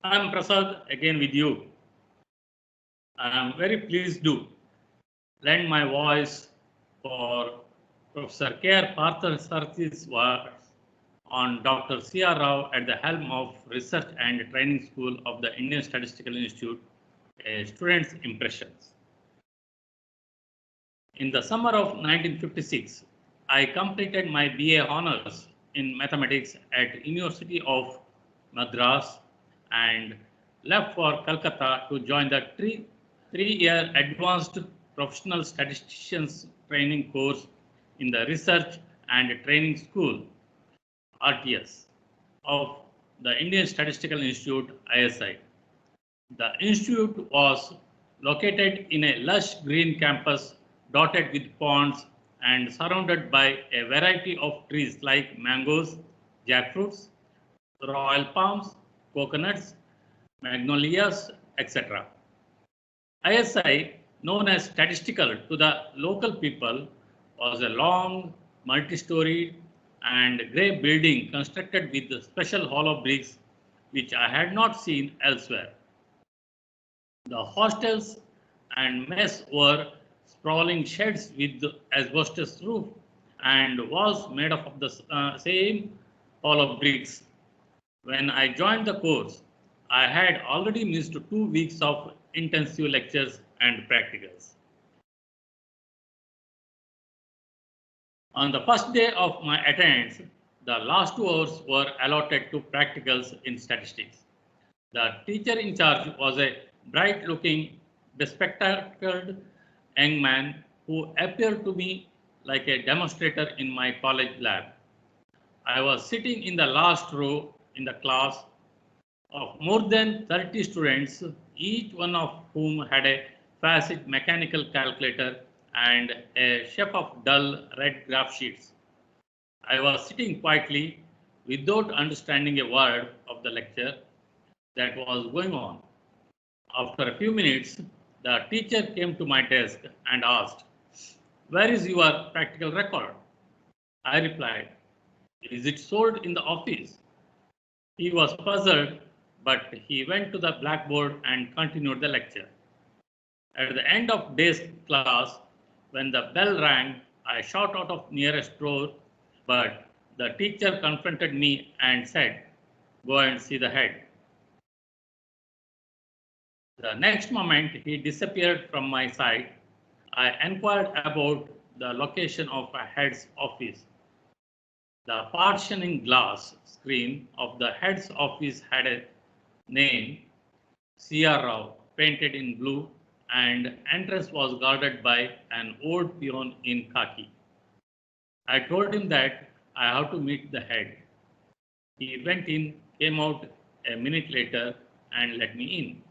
I am Prasad again with you. I am very pleased to lend my voice for Professor K.R. Parthasarathy's work on Dr. C.R. Rao at the helm of Research and Training School of the Indian Statistical Institute, a student's impressions. In the summer of 1956, I completed my BA Honours in Mathematics at University of Madras and left for Calcutta to join the three-year Advanced Professional Statisticians Training course in the Research and Training School, RTS, of the Indian Statistical Institute, ISI. The institute was located in a lush green campus dotted with ponds and surrounded by a variety of trees like mangoes, jackfruits, royal palms, coconuts, magnolias, etc. ISI, known as Statistical to the local people, was a long, multi-storied and grey building constructed with special hollow bricks which I had not seen elsewhere. The hostels and mess were sprawling sheds with asbestos roof and walls made up of the same hollow bricks. When I joined the course, I had already missed 2 weeks of intensive lectures and practicals. On the first day of my attendance, the last 2 hours were allotted to practicals in statistics. The teacher in charge was a bright-looking, bespectacled young man who appeared to me like a demonstrator in my college lab. I was sitting in the last row in the class of more than 30 students, each one of whom had a facet mechanical calculator and a sheaf of dull red graph sheets. I was sitting quietly without understanding a word of the lecture that was going on. After a few minutes, the teacher came to my desk and asked, "Where is your practical record?" I replied, "Is it sold in the office?" He was puzzled, but he went to the blackboard and continued the lecture. At the end of day's class, when the bell rang, I shot out of nearest door, but the teacher confronted me and said, "Go and see the head." The next moment, he disappeared from my sight. I inquired about the location of a head's office. The partitioning glass screen of the head's office had a name, C.R. Rao, painted in blue, and entrance was guarded by an old peon in khaki. I told him that I have to meet the head. He went in, came out a minute later, and let me in.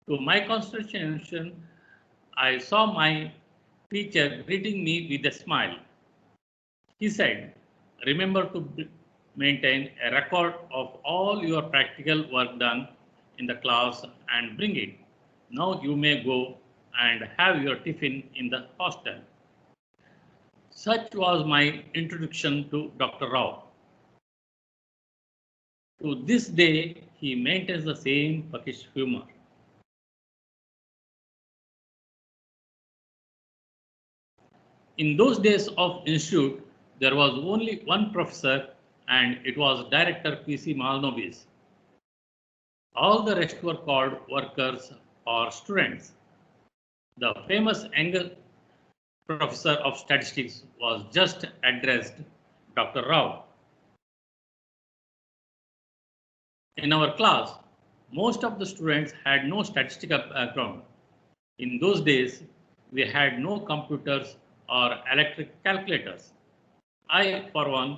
To my consternation, I saw my teacher greeting me with a smile. He said, "Remember to maintain a record of all your practical work done in the class and bring it. Now you may go and have your tiffin in the hostel." Such was my introduction to Dr. Rao. To this day, he maintains the same puckish humor. In those days of institute, there was only one professor, and it was Director P.C. Malnovis. All the rest were called workers or students. The famous younger professor of statistics was just addressed Dr. Rao. In our class, most of the students had no statistical background. In those days, we had no computers or electric calculators. I, for one,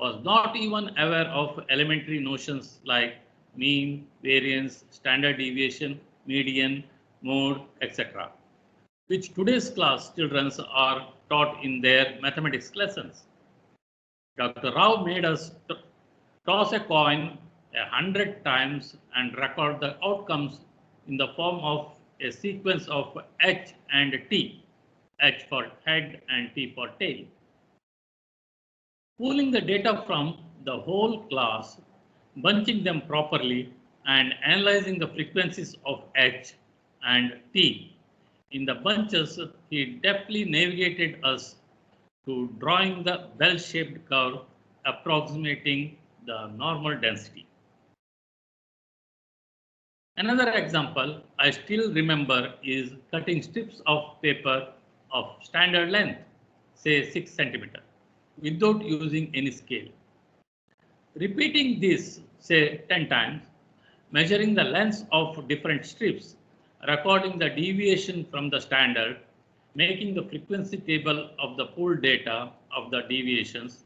was not even aware of elementary notions like mean, variance, standard deviation, median, mode, etc., which today's class children are taught in their mathematics lessons. Dr. Rao made us toss a coin 100 times and record the outcomes in the form of a sequence of H and T, H for head and T for tail. Pulling the data from the whole class, bunching them properly, and analyzing the frequencies of H and T in the bunches, he deftly navigated us to drawing the bell-shaped curve approximating the normal density. Another example I still remember is cutting strips of paper of standard length, say 6 centimeter, without using any scale. Repeating this, say 10 times, measuring the lengths of different strips, recording the deviation from the standard, making the frequency table of the pooled data of the deviations,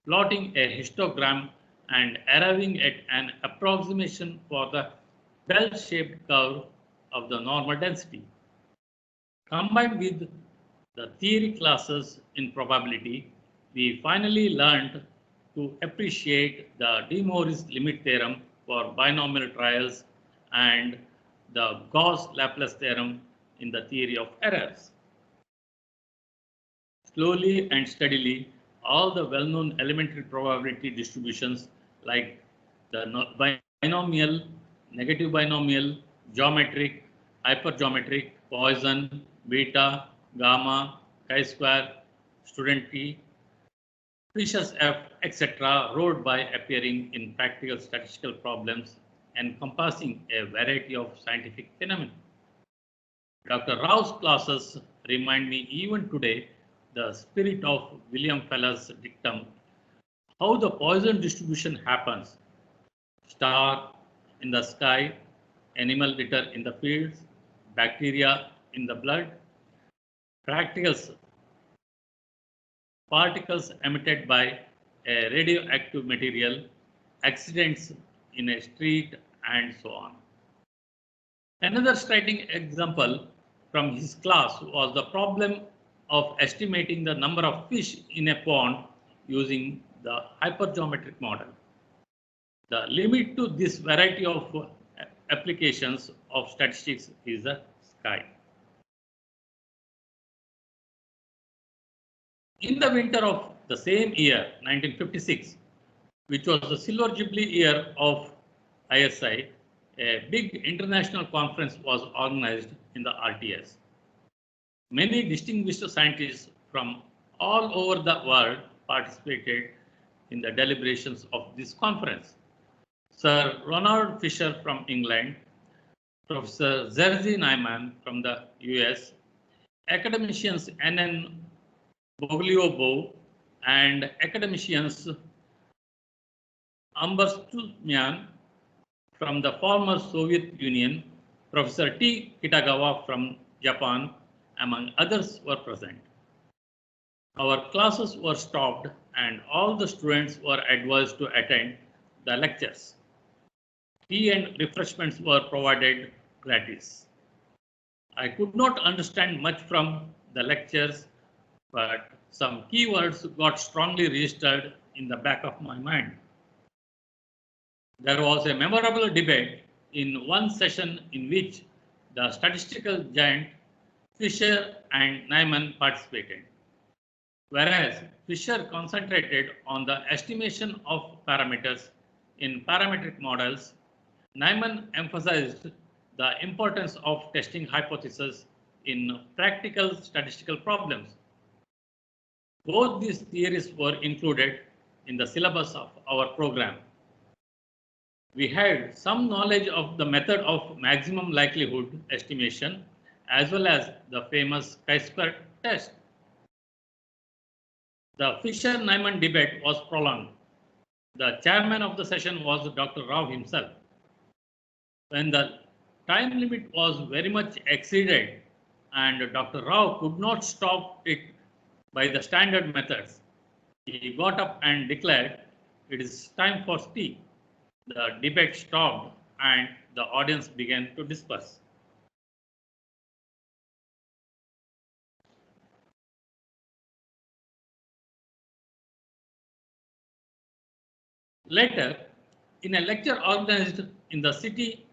plotting a histogram, and arriving at an approximation for the bell-shaped curve of the normal density. Combined with the theory classes in probability, we finally learned to appreciate the De Moivre's limit theorem for binomial trials and the Gauss-Laplace theorem in the theory of errors. Slowly and steadily, all the well-known elementary probability distributions like the binomial, negative binomial, geometric, hypergeometric, Poisson, beta, gamma, chi-square, student T, Fisher's F, etc. rode by appearing in practical statistical problems encompassing a variety of scientific phenomena. Dr. Rao's classes remind me even today the spirit of William Feller's dictum, how the Poisson distribution happens. Star in the sky, animal litter in the fields, bacteria in the blood, particles emitted by a radioactive material, accidents in a street, and so on. Another striking example from his class was the problem of estimating the number of fish in a pond using the hypergeometric model. The limit to this variety of applications of statistics is the sky. In the winter of the same year, 1956, which was the silver jubilee year of ISI, a big international conference was organized in the RTS. Many distinguished scientists from all over the world participated in the deliberations of this conference. Sir Ronald Fisher from England, Professor Jerzy Neyman from the US, academicians N.N. Bogliobo and academicians Amberstulmian from the former Soviet Union, Professor T. Kitagawa from Japan, among others were present. Our classes were stopped and all the students were advised to attend the lectures. Tea and refreshments were provided gratis. I could not understand much from the lectures, but some keywords got strongly registered in the back of my mind. There was a memorable debate in one session in which the statistical giant Fisher and Neyman participated. Whereas Fisher concentrated on the estimation of parameters in parametric models, Neyman emphasized the importance of testing hypotheses in practical statistical problems. Both these theories were included in the syllabus of our program. We had some knowledge of the method of maximum likelihood estimation as well as the famous chi-square test. The Fisher-Neyman debate was prolonged. The chairman of the session was Dr. Rao himself. When the time limit was very much exceeded and Dr. Rao could not stop it by the standard methods, he got up and declared, "It is time for tea." The debate stopped and the audience began to disperse. Later, in a lecture organized in the city,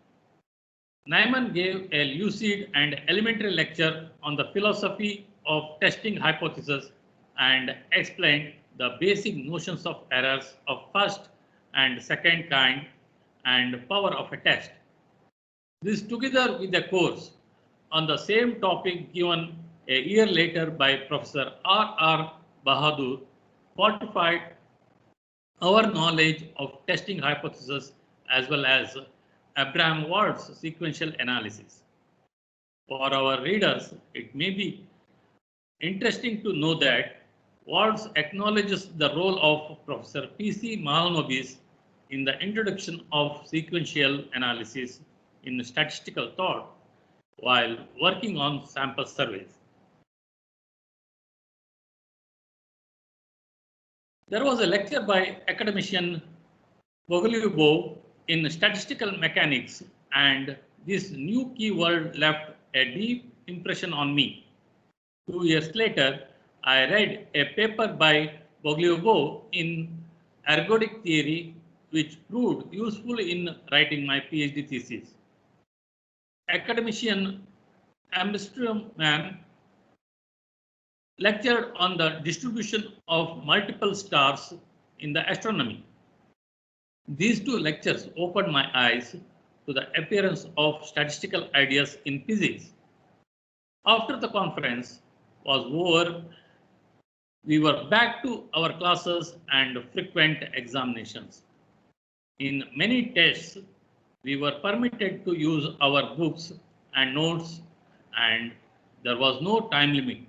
Neyman gave a lucid and elementary lecture on the philosophy of testing hypotheses and explained the basic notions of errors of first and second kind and power of a test. This together with a course on the same topic given a year later by Professor R. Bahadur fortified our knowledge of testing hypothesis as well as Abraham Ward's sequential analysis. For our readers, it may be interesting to know that Wards acknowledges the role of Professor P.C. Mahalanobis in the introduction of sequential analysis in statistical thought while working on sample surveys. There was a lecture by academician Bogliubov in statistical mechanics, and this new keyword left a deep impression on me. 2 years later, I read a paper by Bogliubov in ergodic theory, which proved useful in writing my PhD thesis. Academician Amsterdam lectured on the distribution of multiple stars in the astronomy. These two lectures opened my eyes to the appearance of statistical ideas in physics. After the conference was over, we were back to our classes and frequent examinations. In many tests, we were permitted to use our books and notes, and there was no time limit.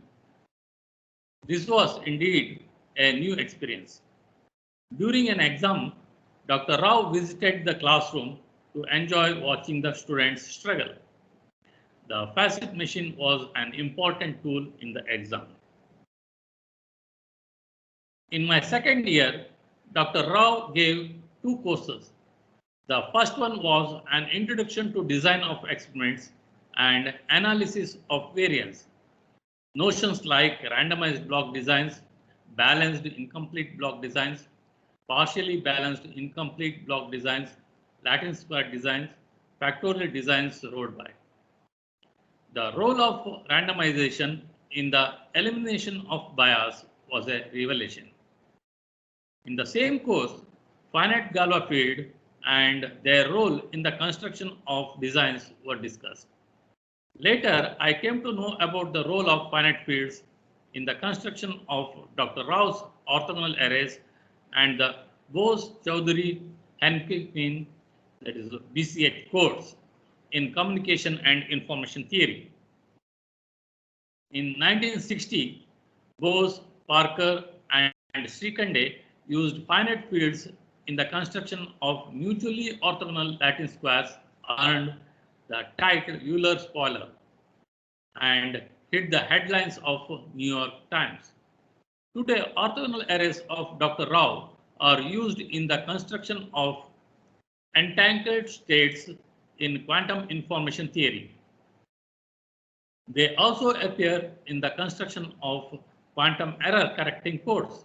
This was indeed a new experience. During an exam, Dr. Rao visited the classroom to enjoy watching the students struggle. The facet machine was an important tool in the exam. In my second year, Dr. Rao gave two courses. The first one was an introduction to design of experiments and analysis of variance. Notions like randomized block designs, balanced incomplete block designs, partially balanced incomplete block designs, Latin square designs, factorial designs rolled by. The role of randomization in the elimination of bias was a revelation. In the same course, finite Galois field and their role in the construction of designs were discussed. Later, I came to know about the role of finite fields in the construction of Dr. Rao's orthogonal arrays and the Bose-Chaudhuri-Henkin, that is BC8 course in communication and information theory. In 1960, Bose, Parker, and Srikande used finite fields in the construction of mutually orthogonal Latin squares earned the title Euler spoiler and hit the headlines of New York Times. Today, orthogonal arrays of Dr. Rao are used in the construction of entangled states in quantum information theory. They also appear in the construction of quantum error correcting codes.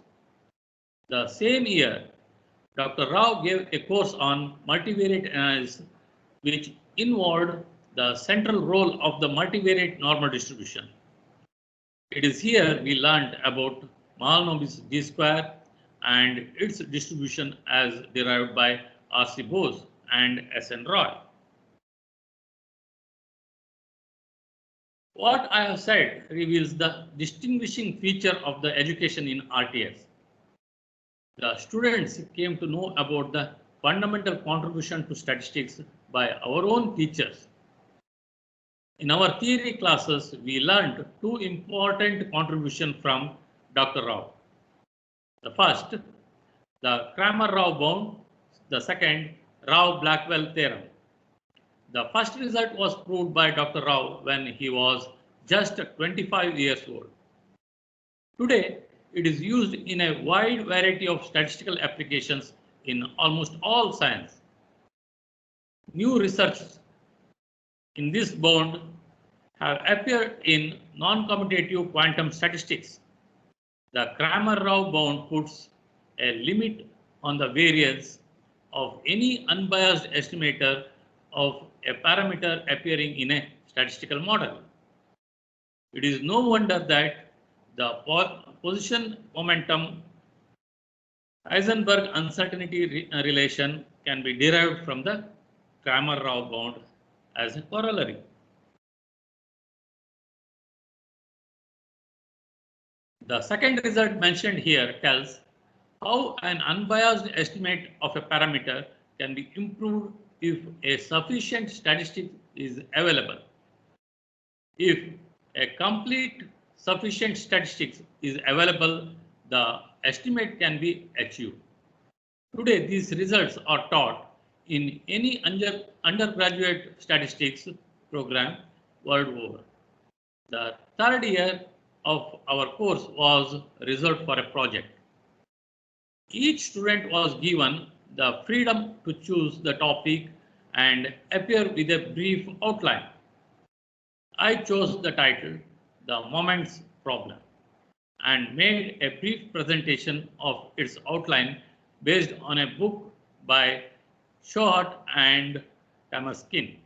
The same year, Dr. Rao gave a course on multivariate analysis, which involved the central role of the multivariate normal distribution. It is here we learned about Mahalanobis d square and its distribution as derived by R.C. Bose and S.N. Roy. What I have said reveals the distinguishing feature of the education in RTS. The students came to know about the fundamental contribution to statistics by our own teachers. In our theory classes, we learned two important contributions from Dr. Rao. The first, the Kramer-Rao bound, the second, Rao-Blackwell theorem. The first result was proved by Dr. Rao when he was just 25 years old. Today, it is used in a wide variety of statistical applications in almost all science. New research in this bound have appeared in non-commutative quantum statistics. The Kramer-Rao bound puts a limit on the variance of any unbiased estimator of a parameter appearing in a statistical model. It is no wonder that the position momentum Heisenberg uncertainty relation can be derived from the Kramer-Rao bound as a corollary. The second result mentioned here tells how an unbiased estimate of a parameter can be improved if a sufficient statistic is available. If a complete sufficient statistics is available, the estimate can be achieved. Today, these results are taught in any undergraduate statistics program world over. The third year of our course was reserved for a project. Each student was given the freedom to choose the topic and appear with a brief outline. I chose the title, The Moment's Problem, and made a brief presentation of its outline based on a book by Short and Tamaskin.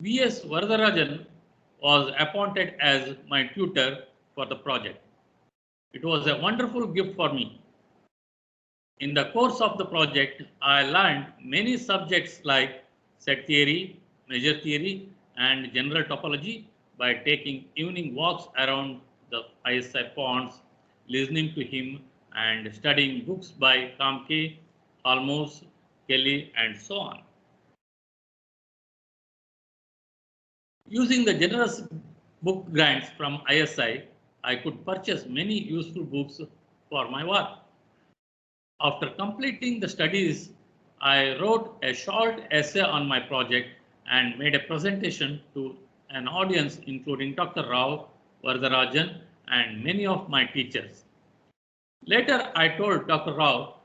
V.S. Varadarajan was appointed as my tutor for the project. It was a wonderful gift for me. In the course of the project, I learned many subjects like set theory, measure theory, and general topology by taking evening walks around the ISI ponds, listening to him, and studying books by Kamke, Almos, Kelly, and so on. Using the generous book grants from ISI, I could purchase many useful books for my work. After completing the studies, I wrote a short essay on my project and made a presentation to an audience including Dr. Rao, Varadarajan, and many of my teachers. Later, I told Dr. Rao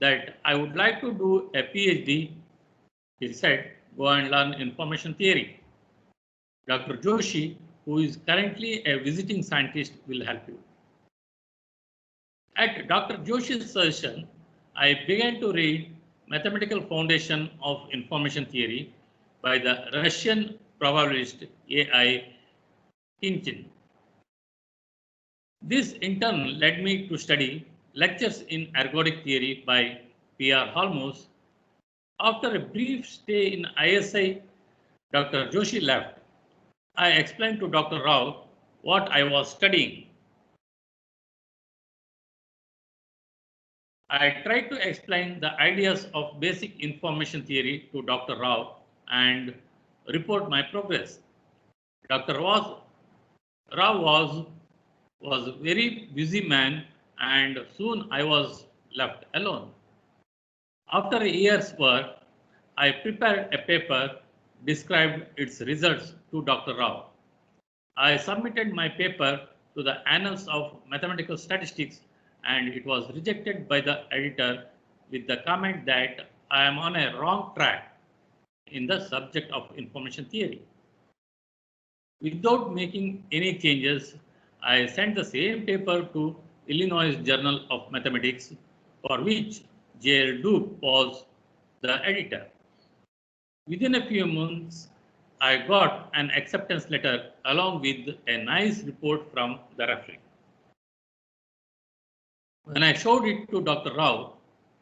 that I would like to do a PhD. He said, go and learn information theory. Dr. Joshi, who is currently a visiting scientist, will help you. At Dr. Joshi's suggestion, I began to read Mathematical Foundation of Information Theory by the Russian probabilist A.I. Kinchin. This in turn led me to study lectures in ergodic theory by P.R. Halmos. After a brief stay in ISI, Dr. Joshi left. I explained to Dr. Rao what I was studying. I tried to explain the ideas of basic information theory to Dr. Rao and report my progress. Dr. Rao was a very busy man, and soon I was left alone. After a year's work, I prepared a paper, described its results to Dr. Rao. I submitted my paper to the Annals of Mathematical Statistics, and it was rejected by the editor with the comment that I am on a wrong track in the subject of information theory. Without making any changes, I sent the same paper to Illinois Journal of Mathematics, for which J.L. Duke was the editor. Within a few months, I got an acceptance letter along with a nice report from the referee. When I showed it to Dr. Rao,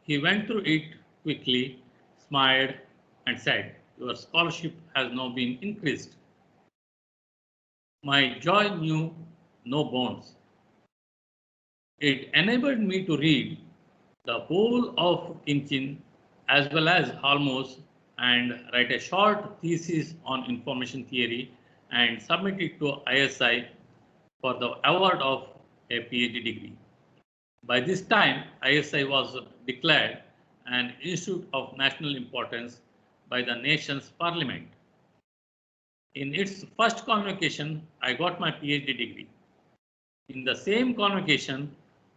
he went through it quickly, smiled, and said, "Your scholarship has now been increased." My joy knew no bounds. It enabled me to read the whole of Kinchin as well as Halmos and write a short thesis on information theory and submit it to ISI for the award of a PhD degree. By this time, ISI was declared an institute of national importance by the nation's parliament. In its first convocation, I got my PhD degree. In the same convocation,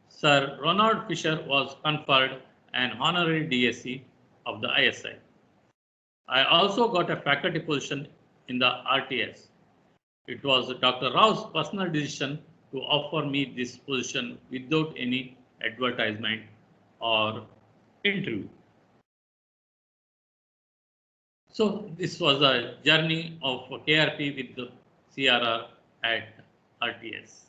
Sir Ronald Fisher was conferred an honorary DSc of the ISI. I also got a faculty position in the RTS. It was Dr. Rao's personal decision to offer me this position without any advertisement or interview. So this was a journey of KRP with the CRR at RTS.